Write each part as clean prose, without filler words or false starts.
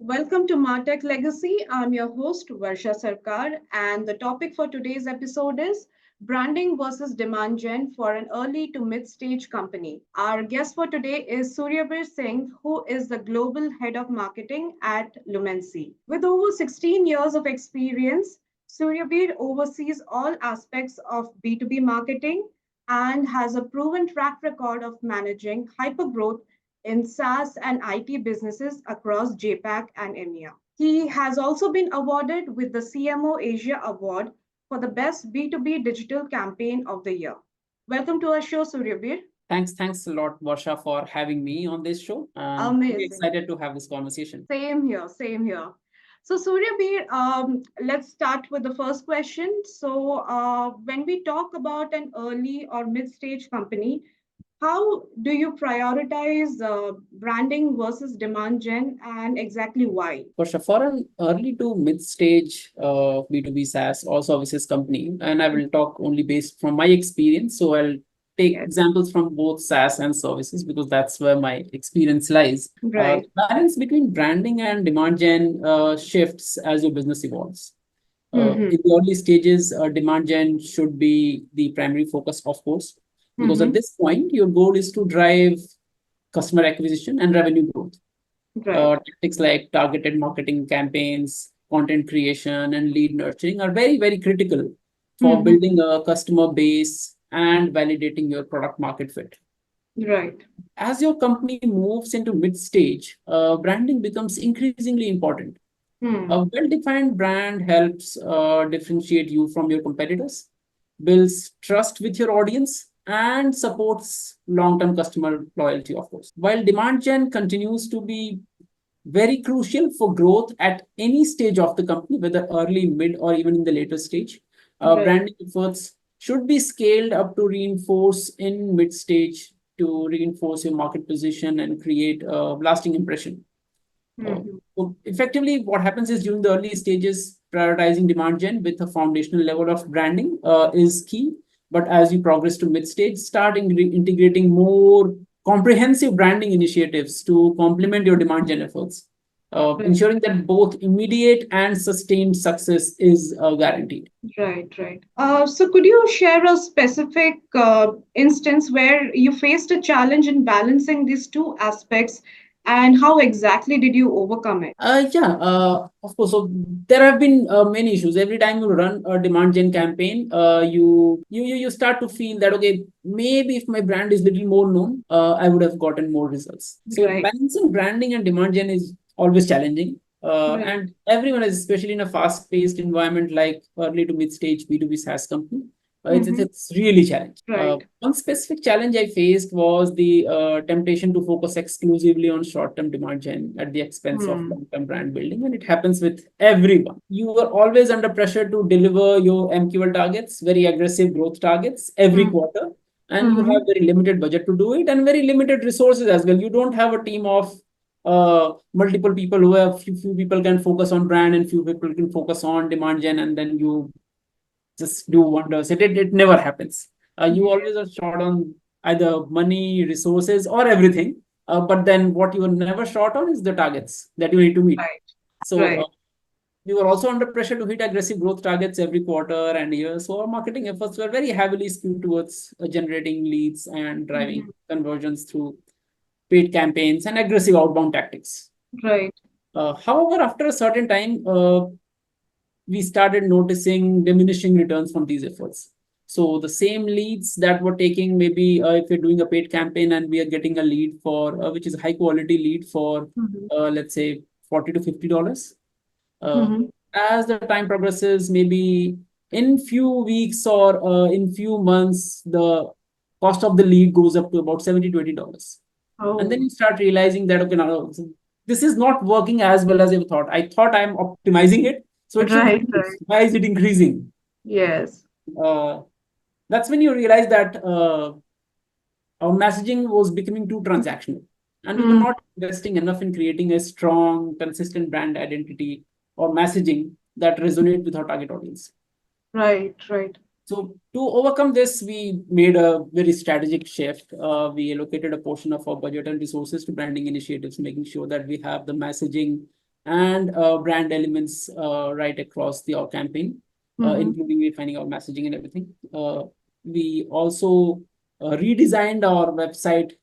Welcome to Martech Legacy. I'm your host, Varsha Sarkar, and the topic for today's episode is branding versus demand gen for an early to mid stage company. Our guest for today is Suryabir Singh, who is the global head of marketing at Lumenci. With over 16 years of experience, Suryabir oversees all aspects of B2B marketing and has a proven track record of managing hypergrowth in SaaS and IT businesses across JPAC and EMEA. He has also been awarded with the CMO Asia Award for the best B2B digital campaign of the year. Welcome to our show, Suryabir. Thanks a lot, Varsha, for having me on this show. And very Amazing. excited to have this conversation. Same here, same here. So, Suryabir, let's start with the first question. So, when we talk about an early or mid-stage company, how do you prioritize branding versus demand gen and exactly why? Varsha, for an early to mid-stage B2B SaaS or services company, and I will talk only based from my experience. So I'll take Yes. examples from both SaaS and services because that's where my experience lies. Right. Balance between branding and demand gen shifts as your business evolves. Mm-hmm. In the early stages, demand gen should be the primary focus, of course, because at Mm-hmm. this point, your goal is to drive customer acquisition and revenue growth. Right. Tactics like targeted marketing campaigns, content creation, and lead nurturing are very critical for Mm-hmm. building a customer base and validating your product market fit. Right. As your company moves into mid stage, branding becomes increasingly important. Hmm. A well-defined brand helps differentiate you from your competitors, builds trust with your audience, and supports long-term customer loyalty, of course. While demand gen continues to be very crucial for growth at any stage of the company, whether early, mid, or even in the later stage, Right. branding efforts should be scaled up to reinforce in mid stage to reinforce your market position and create a lasting impression. Mm-hmm. So effectively, what happens is during the early stages, prioritizing demand gen with a foundational level of branding is key. But as you progress to mid stage, start integrating more comprehensive branding initiatives to complement your demand gen efforts, Right. ensuring that both immediate and sustained success is guaranteed. Right. Right. So, could you share a specific instance where you faced a challenge in balancing these two aspects, and how exactly did you overcome it? Yeah, of course. So there have been many issues. Every time you run a demand gen campaign, you start to feel that okay, maybe if my brand is little more known, I would have gotten more results. So Right. balancing branding and demand gen is always challenging. Right. And everyone is, especially in a fast-paced environment like early to mid-stage B2B SaaS company, Mm-hmm. it's really challenging. Right. One specific challenge I faced was the temptation to focus exclusively on short-term demand gen at the expense of Hmm. long-term brand building, and it happens with everyone. You are always under pressure to deliver your MQL targets, very aggressive growth targets every quarter, and you have Mm-hmm. very limited budget to do it and very limited resources as well. You don't have a team of multiple people who have few people can focus on brand and few people can focus on demand gen, and then you just do wonders. It never happens. You always are short on either money, resources, or everything. But then what you are never short on is the targets that you need to meet. Right. So Right. we were also under pressure to hit aggressive growth targets every quarter and year. So our marketing efforts were very heavily skewed towards generating leads and driving Mm-hmm. conversions through paid campaigns and aggressive outbound tactics. Right. However, after a certain time, we started noticing diminishing returns from these efforts. So the same leads that were taking maybe if you're doing a paid campaign and we are getting a lead for which is a high quality lead for Mm-hmm. let's say $40 to $50. Uh, Mm-hmm. as the time progresses, maybe in few weeks or in few months, the cost of the lead goes up to about $70 to $80. And then Oh. you start realizing that okay, now this is not working as well as I thought. I thought I'm optimizing it, so it should Right. reduce. Right. Why is it increasing? Yes. Uh, that's when you realize that our messaging was becoming too transactional, and we were Mm. not investing enough in creating a strong, consistent brand identity or messaging that resonate with our target audience. Right. Right. So to overcome this, we made a very strategic shift. We allocated a portion of our budget and resources to branding initiatives, making sure that we have the messaging and brand elements right across the our campaign, Mm-hmm. including refining our messaging and everything. We also redesigned our website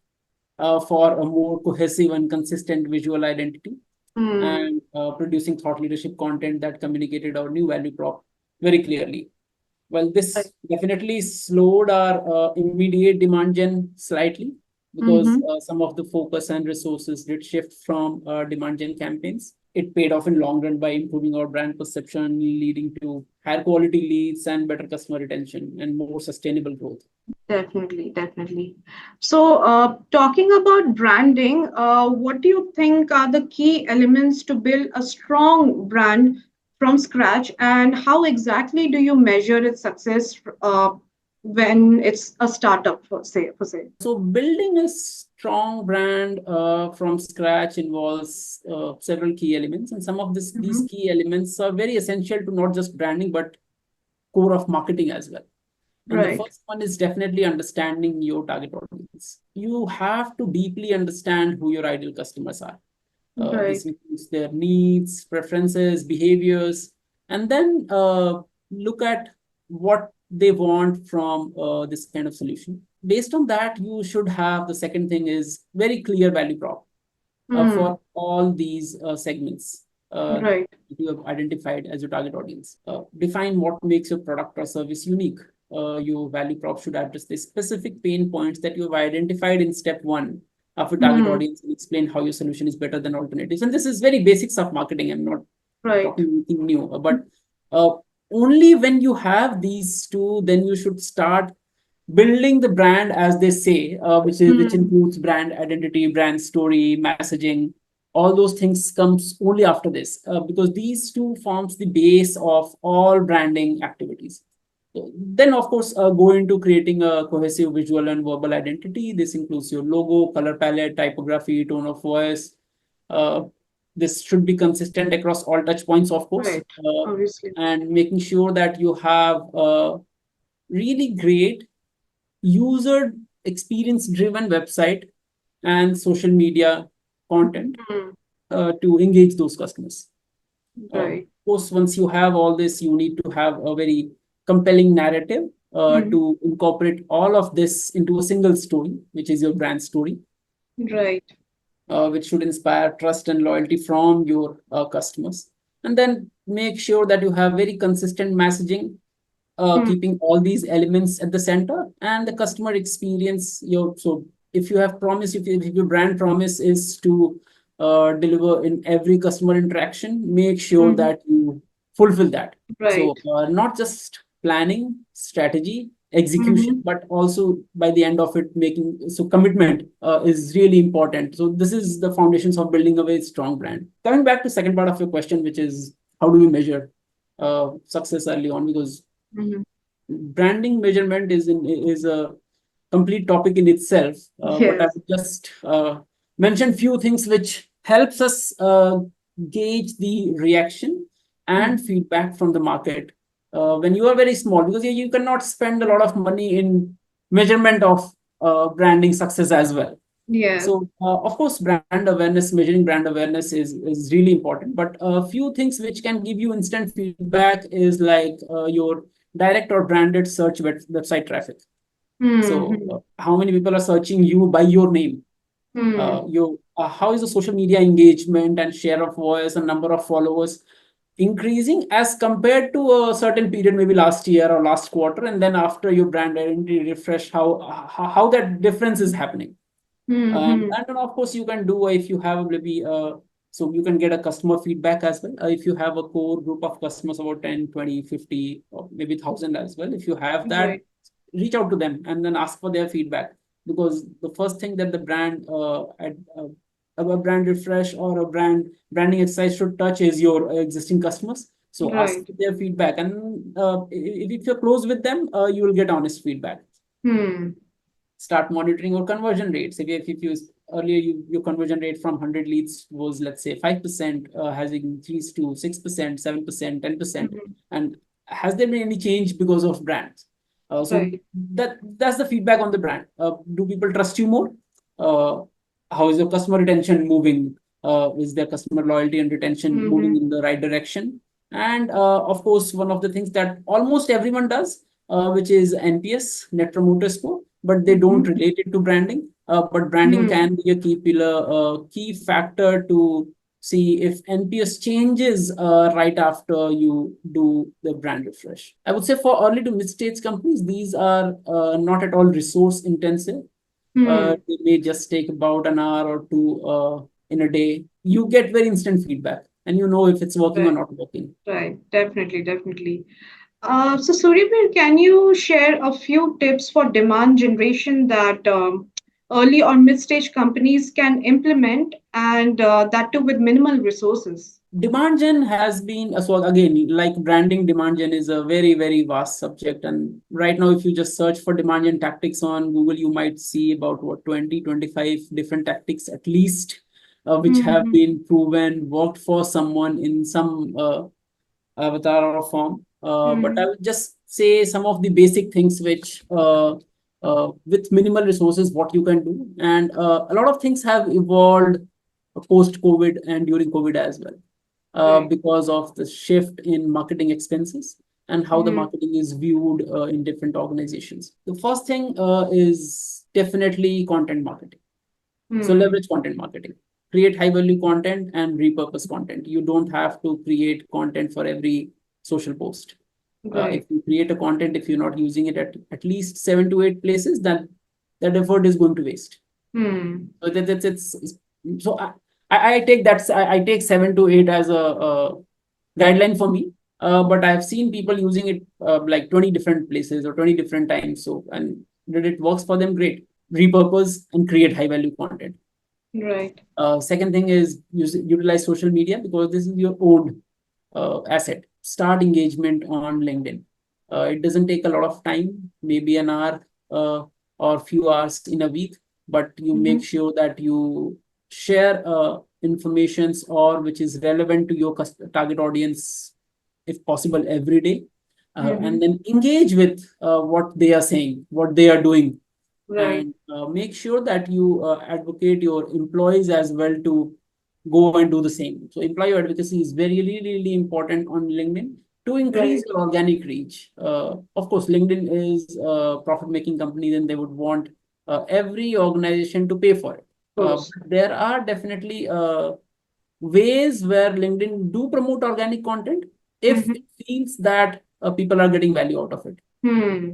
for a more cohesive and consistent visual identity, Mm. and producing thought leadership content that communicated our new value prop very clearly. Well, Right. this definitely slowed our immediate demand gen slightly, because Mm-hmm. some of the focus and resources did shift from demand gen campaigns. It paid off in long run by improving our brand perception, leading to higher quality leads and better customer retention and more sustainable growth. Definitely, definitely. So, talking about branding, what do you think are the key elements to build a strong brand from scratch, and how exactly do you measure its success when it's a startup, for say? So building a strong brand from scratch involves several key elements, and some of these Mm-hmm. key elements are very essential to not just branding but core of marketing as well. And the Right, first one is definitely understanding your target audience. You have to deeply understand who your ideal customers are. This right, includes their needs, preferences, behaviors, and then look at what they want from this kind of solution. Based on that, you should have the second thing is very clear value prop mm, for all these segments right, you have identified as your target audience. Define what makes your product or service unique. Your value prop should address the specific pain points that you have identified in step one of your target mm, audience, and explain how your solution is better than alternatives. And this is very basics of marketing. I'm not right, talking anything new, but uh, only when you have these two, then you should start building the brand, as they say, which mm, includes brand identity, brand story, messaging. All those things comes only after this, because these two forms the base of all branding activities. So then, of course, go into creating a cohesive visual and verbal identity. This includes your logo, color palette, typography, tone of voice. Uh, this should be consistent across all touch points, of course, right, obviously. and making sure that you have really great user experience driven website and social media content Mm, to engage those customers. Of right. course, once you have all this, you need to have a very compelling narrative Mm, to incorporate all of this into a single story, which is your brand story, right. which should inspire trust and loyalty from your customers. And then make sure that you have very consistent messaging, Mm, keeping all these elements at the center, and the customer experience. So if you have promise, if your brand promise is to deliver in every customer interaction, make sure mhm, that you fulfill that. right. So not just planning, strategy, execution, Mhm. but also by the end of it, making so commitment is really important. So this is the foundations of building a very strong brand. Coming back to second part of your question, which is how do we measure success early on, because Mhm. branding measurement is a complete topic in itself. But I Yes. would just mention few things which helps us gauge the reaction and Mhm. feedback from the market when you are very small, because you cannot spend a lot of money in measurement of branding success as well. Yes. So, of course, brand awareness, measuring brand awareness is really important. But a few things which can give you instant feedback is like your direct or branded search website traffic. So, Mhm. how many people are searching you by your name? Mhm. How is the social media engagement and share of voice and number of followers increasing as compared to a certain period, maybe last year or last quarter, and then after your brand identity refresh, how that difference is happening. Mhm. And then of course you can do if you have maybe so you can get a customer feedback as well. If you have a core group of customers about 10, 20, 50, or maybe 1,000 as well. If you have that, Right. reach out to them and then ask for their feedback. Because the first thing that the a brand refresh or a branding exercise should touch is your existing customers. So ask Right. for their feedback, and if you're close with them, you will get honest feedback. Hmm. Start monitoring your conversion rates. If you earlier your conversion rate from 100 leads was, let's say, 5%, has increased to 6%, 7%, 10%, Mhm. and has there been any change because of brands? So Right. that's the feedback on the brand. Do people trust you more? uh, how is your customer retention moving? is their customer loyalty and retention moving Mm-hmm. in the right direction? And of course, one of the things that almost everyone does, which is NPS, Net Promoter Score, but they don't Mm-hmm. relate it to branding. But branding can be a key pillar, key factor to see if NPS changes right after you do the brand refresh. I would say for early to mid stage companies, these are not at all resource intensive. Hmm. They may just take about an hour or two in a day. You get very instant feedback and you know if it's working or Right, not working. right. Definitely, definitely. So Suryabir, can you share a few tips for demand generation that early or mid-stage companies can implement, and that too with minimal resources? Demand gen has been so again, like branding, demand gen is a very very vast subject, and right now if you just search for demand gen tactics on Google, you might see about what 20-25 different tactics at least, which have Mm-hmm. been proven worked for someone in some avatar or form. But I Mm-hmm. would just say some of the basic things which, with minimal resources, what you can do. And a lot of things have evolved post COVID and during COVID as well, Right. because of the shift in marketing expenses and how the Mm-hmm. marketing is viewed in different organizations. The first thing is definitely content marketing. So Hmm. leverage content marketing. Create high value content and repurpose content. You don't have to create content for every social post. If Right. you create a content, if you're not using it at least 7 to 8 places, then that effort is going to waste. Hmm. So so I take that I take 7 to 8 as a guideline for me. But I've seen people using it like 20 different places or 20 different times. So and that it works for them, great. Repurpose and create high value content. Right. Second thing is utilize social media because this is your own asset. Start engagement on LinkedIn. It doesn't take a lot of time, maybe an hour or few hours in a week, but you make Mm-hmm. sure that you share informations or which is relevant to your target audience, if possible, every day, Mm-hmm. and then engage with what they are saying, what they are doing, Right. and make sure that you advocate your employees as well to go and do the same. So employee advocacy is very really, really important on LinkedIn to increase Right. your organic reach. Of course, LinkedIn is a profit-making company, then they would want every organization to pay for it. Of course. There are definitely ways where LinkedIn do promote organic content if Mm-hmm. it feels that people are getting value out of it. Hmm.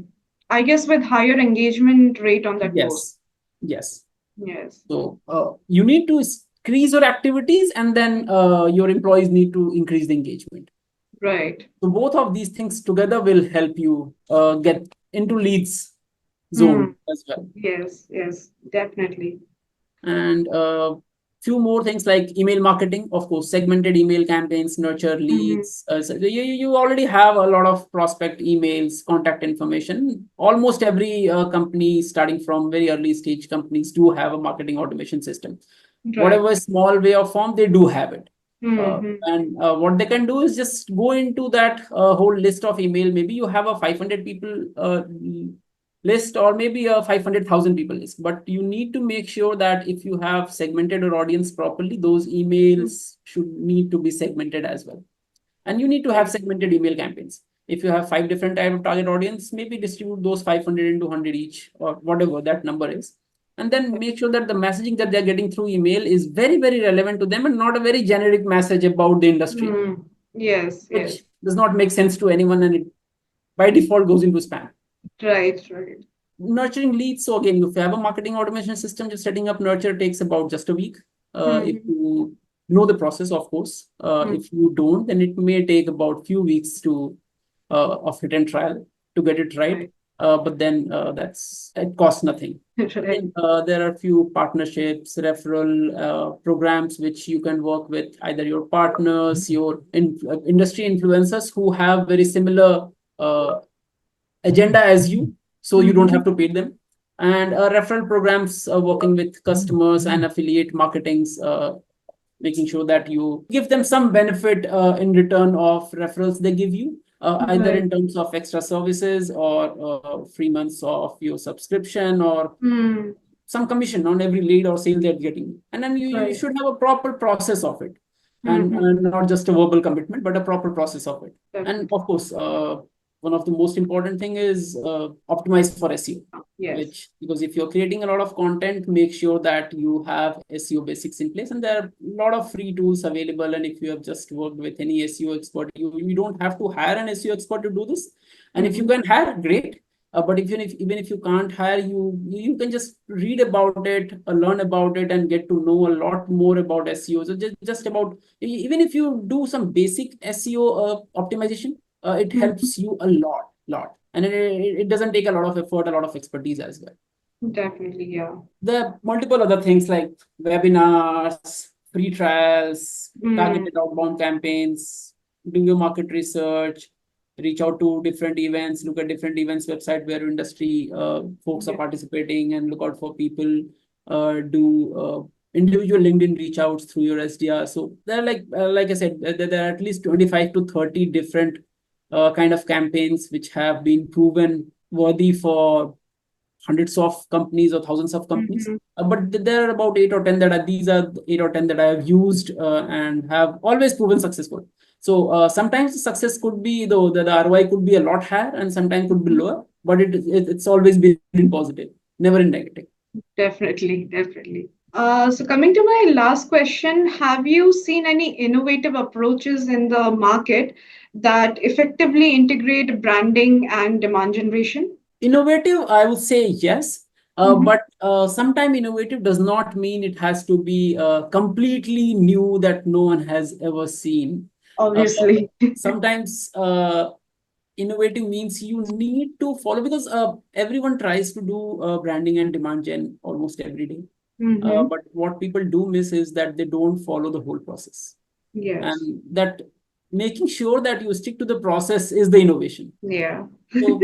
I guess with higher engagement rate on that post. Yes, yes. Yes. So you need to increase your activities, and then your employees need to increase the engagement. Right. So both of these things together will help you get into leads Hmm. zone as well. Yes. Yes. Definitely. And few more things like email marketing, of course, segmented email campaigns, nurture Mm-hmm. leads. So you already have a lot of prospect emails, contact information. Almost every company, starting from very early stage companies, do have a marketing automation system. Right. Whatever small way or form, they do have it. Mm-hmm. And what they can do is just go into that whole list of email. Maybe you have a 500 people list, or maybe a 500,000 people list, but you need to make sure that if you have segmented your audience properly, those emails should need to be segmented as well. And you need to have Right. segmented email campaigns. If you have 5 different type of target audience, maybe distribute those 500 into 100 each, or whatever that number is, and then make sure that the messaging that they're getting through email is very very relevant to them and not a very generic message about the industry, Mm. Yes. which Yes. does not make sense to anyone, and it by default goes into spam. Right. Right. Nurturing leads. So again, if you have a marketing automation system, just setting up nurture takes about just a week. If Mm-hmm. you know the process, of course. Mm. If you don't, then it may take about few weeks to of hit and trial to get it right. Right. But then that's it costs nothing. Right. Again, there are few partnerships, referral programs which you can work with either your partners, your industry influencers who have very similar uh, agenda as you, so you don't Mm-hmm. have to pay them. And referral programs, working with customers and affiliate marketings, making sure that you give them some benefit in return of referrals they give you, either Right. in terms of extra services or 3 months of your subscription or Mm. some commission on every lead or sale they're getting. And then you Right. should have a proper process of it, Mm-hmm. and not just a verbal commitment, but a proper process of it. And Definitely. of course, one of the most important thing is optimize for SEO, Yes. which, because if you're creating a lot of content, make sure that you have SEO basics in place. And there are a lot of free tools available. And if you have just worked with any SEO expert, you don't have to hire an SEO expert to do this. And if you Mm-hmm. can hire, great. But even if you can't hire, you can just read about it, learn about it, and get to know a lot more about SEO. So just about, even if you do some basic SEO optimization, it Mm-hmm. helps you a lot, and it doesn't take a lot of effort, a lot of expertise as well. Definitely, yeah. There are multiple other things like webinars, free trials, Mm. targeted outbound campaigns, do your market research, reach out to different events, look at different events website where industry folks are Yeah. participating, and look out for people, do individual LinkedIn reach outs through your SDR. So there are like I said, there are at least 25 to 30 different kind of campaigns which have been proven worthy for hundreds of companies or thousands of companies. Mm-hmm. But there are about 8 or 10 that are, these are 8 or 10 that I have used and have always proven successful. So sometimes the success could be, though, the ROI could be a lot higher, and sometimes could be lower, but it's always been in positive, never in negative. Definitely, definitely. So coming to my last question, have you seen any innovative approaches in the market that effectively integrate branding and demand generation? Innovative, I would say yes. Mm-hmm. But sometime innovative does not mean it has to be completely new that no one has ever seen. Uh, Obviously. Sometimes innovative means you need to follow, because everyone tries to do branding and demand gen almost every day. Mm-hmm. But what people do miss is that they don't follow the whole process, Yes. and that making sure that you stick to the process is the innovation. Yeah. So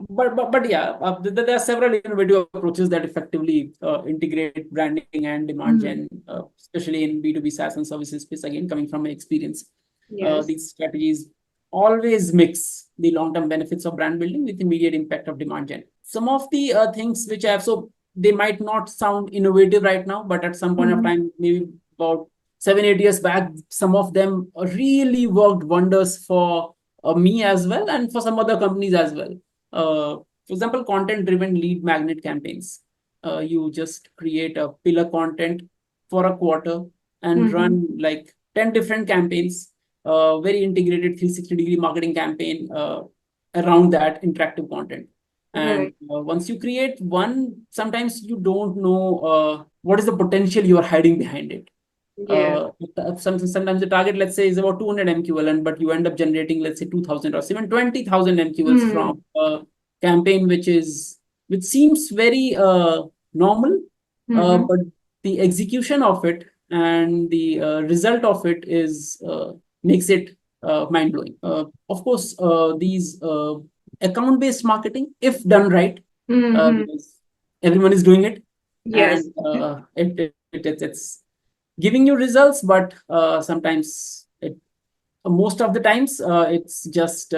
but yeah, there are several innovative approaches that effectively integrate branding and demand gen, Mm. especially in B2B SaaS and services space. Again, coming from my experience, Yes. these strategies always mix the long-term benefits of brand building with immediate impact of demand gen. Some of the things which I have, so they might not sound innovative right now, but at some point of Mm-hmm. time, maybe about 7 8 years back, some of them really worked wonders for me as well, and for some other companies as well. For example, content driven lead magnet campaigns. You just create a pillar content for a quarter and Mm-hmm. run like 10 different campaigns, very integrated 360-degree marketing campaign around that interactive content. And Right. once you create one, sometimes you don't know what is the potential you are hiding behind it. Yes. uh, Sometimes the target, let's say, is about 200 MQLN, but you end up generating, let's say, 2000 or even 20,000 MQLs Mm. from a campaign which seems very normal, Mm-hmm. but the execution of it and the result of it is makes it mind blowing. Of course, these account based marketing, if done right, Mm-hmm. because everyone is doing it, Yes. and it's giving you results, but most of the times it's just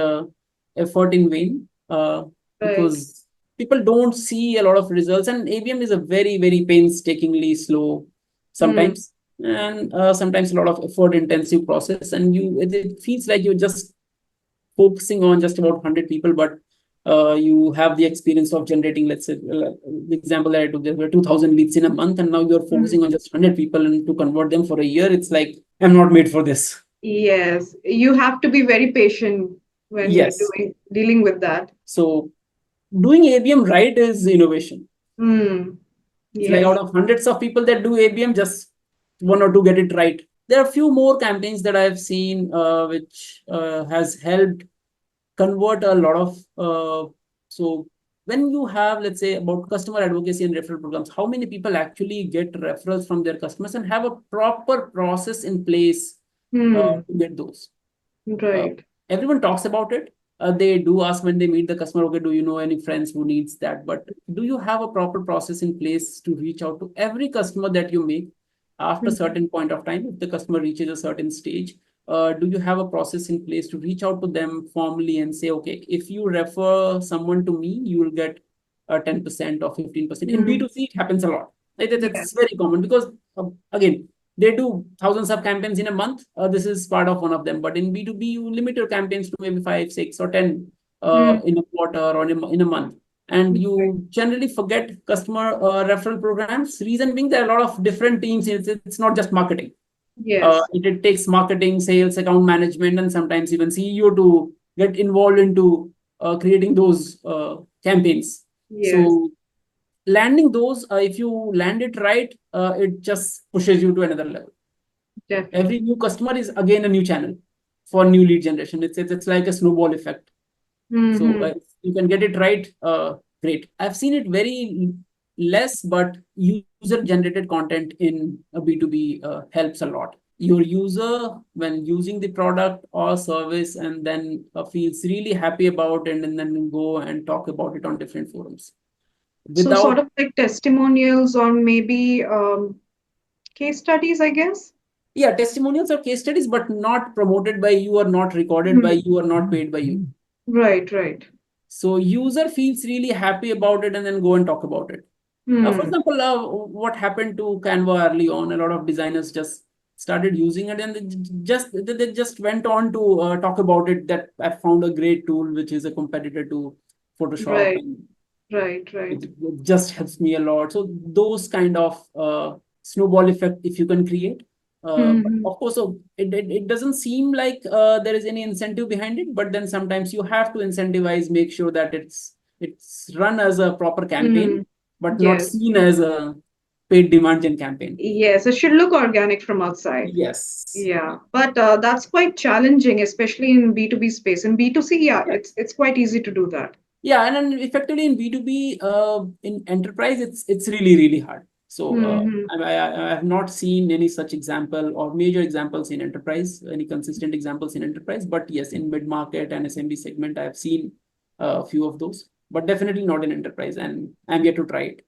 effort in vain, Right. because people don't see a lot of results, and ABM is a very painstakingly slow Mm. sometimes, and sometimes a lot of effort intensive process, and it feels like you're just focusing on just about 100 people, but you have the experience of generating, let's say, the example that I took, there were 2000 leads in a month, and now you're Mm. focusing on just 100 people, and to convert them for a year, it's like, I'm not made for this. Yes. You have to be very patient when you're Yes. dealing with that. So doing ABM right is innovation. Mm. It's like out Yes. of hundreds of people that do ABM, just one or two get it right. There are a few more campaigns that I've seen which has helped convert a lot of so when you have, let's say, about customer advocacy and referral programs, how many people actually get referrals from their customers and have a proper process in place Hmm. to get those. uh, Right. Everyone talks about it. They do ask when they meet the customer, okay, do you know any friends who needs that? But do you have a proper process in place to reach out to every customer that you make after a Mhm. certain point of time? If the customer reaches a certain stage, do you have a process in place to reach out to them formally and say, okay, if you refer someone to me, you will get 10% or 15%. In Mm. B2C, it happens a lot. Yes. It's very common because, again, they do thousands of campaigns in a month. This is part of one of them. But in B2B, you limit your campaigns to maybe 5, 6, or 10 Mm. in a quarter or in a month. And Right. you generally forget customer referral programs. Reason being, there are a lot of different teams. It's not just marketing. Yes. It takes marketing, sales, account management, and sometimes even CEO to get involved into creating those campaigns. Yes. So landing those, if you land it right, it just pushes you to another level. Every Definitely. new customer is again a new channel for new lead generation. It's like a snowball effect. So Mm-hmm. if you can get it right, great. I've seen it very less, but user generated content in a B2B helps a lot. Your user, when using the product or service, and then feels really happy about it, and then go and talk about it on different forums. So sort Without, of like testimonials or maybe case studies, I guess. yeah, testimonials or case studies, but not promoted by you, or not recorded by Hmm. you, or not paid by you. Right, right. So user feels really happy about it and then go and talk about it. For Hmm. example, what happened to Canva early on? A lot of designers just started using it, and they just went on to talk about it. That I found a great tool, which is a competitor to Photoshop, Right, and right, right. it just helps me a lot. So those kind of snowball effect, if you can create. But Hmm. of course, so it doesn't seem like there is any incentive behind it, but then sometimes you have to incentivize, make sure that it's run as a proper campaign, Hmm. but not Yes. seen as a paid demand gen campaign. Yes, it should look organic from outside. Yes. Yeah, but that's quite challenging, especially in B2B space. In B2C, yeah, Yeah. it's quite easy to do that. Yeah, and then effectively in B2B, in enterprise, it's really hard. So Hmm. I have not seen any such example or major examples in enterprise, any consistent examples in enterprise. But yes, in mid market and SMB segment, I have seen a few of those, but definitely not in enterprise, and I'm yet to try it.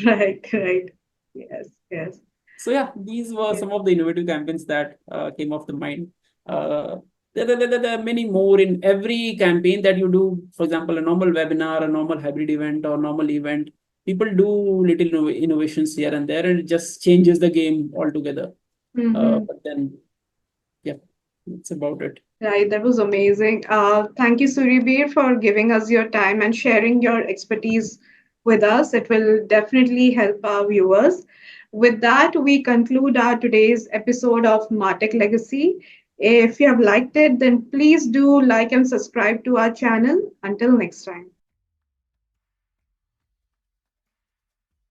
Right, right. Yes, yes. So yeah, these were Yeah. some of the innovative campaigns that came off the mind. Uh, there are many more in every campaign that you do. For example, a normal webinar, a normal hybrid event, or normal event. People do little innovations here and there, and it just changes the game altogether. Hmm. But then, yeah, that's about it. Right, that was amazing. Thank you, Suryabir, for giving us your time and sharing your expertise with us. It will definitely help our viewers. With that, we conclude our today's episode of Martech Legacy. If you have liked it, then please do like and subscribe to our channel. Until next time.